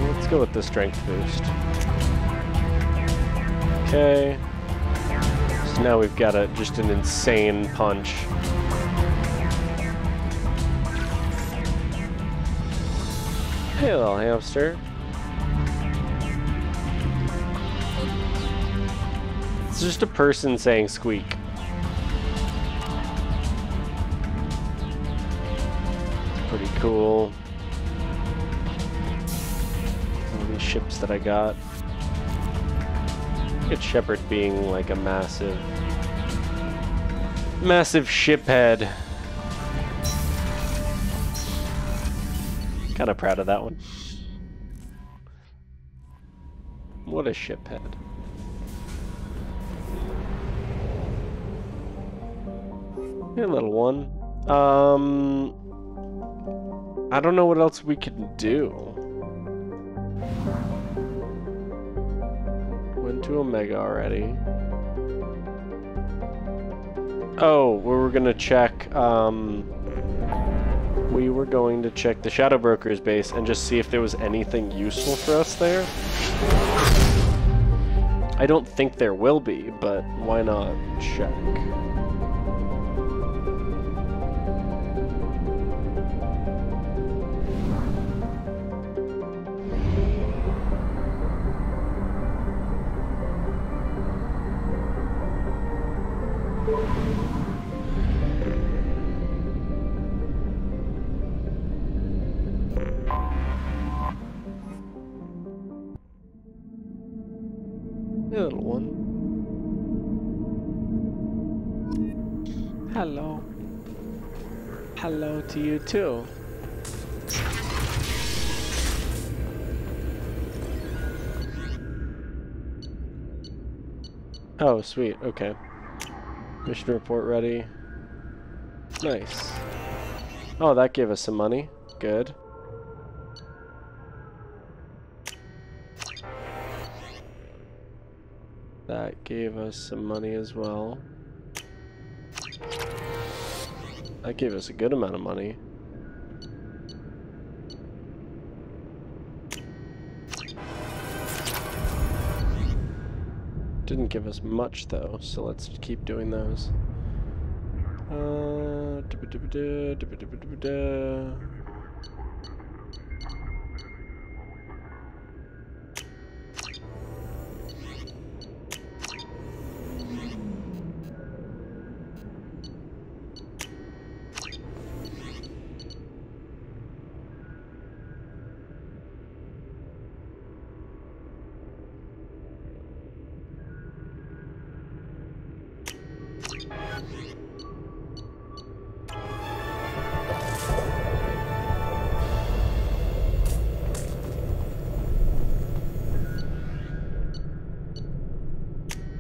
Let's go with the strength boost. Okay. Now we've got just an insane punch. Hey, little hamster. It's just a person saying squeak. It's pretty cool. All these ships that I got. Look at Shepard being like a massive ship head. Kind of proud of that one. What a ship head. Hey, little one. I don't know what else we can do. To Omega already. Oh, we were gonna check, we were going to check the Shadow Broker's base and just see if there was anything useful for us there. I don't think there will be, but why not check? Little one. Hello. Hello to you too. Oh, sweet. Okay. Mission report ready. Nice. Oh, that gave us some money. Good. That gave us some money as well. That gave us a good amount of money. Didn't give us much though, so let's keep doing those.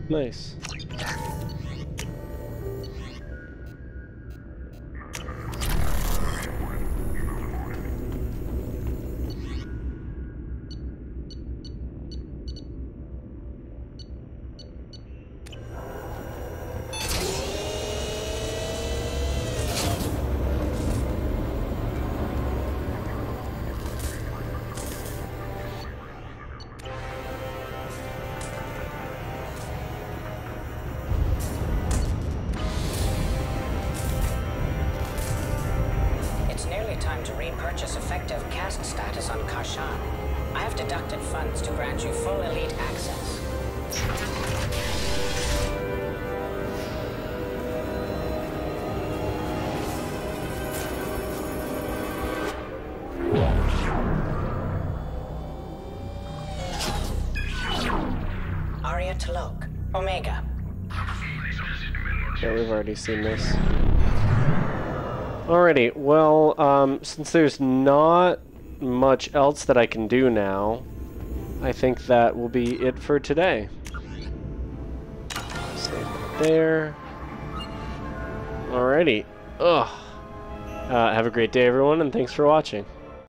Nice. Purchase effective caste status on Kashan. I have deducted funds to grant you full elite access. Aria Talok, Omega. Yeah, we've already seen this. Alrighty, well, since there's not much else that I can do now, I think that will be it for today. Save it there. Alrighty. Ugh. Have a great day, everyone, and thanks for watching.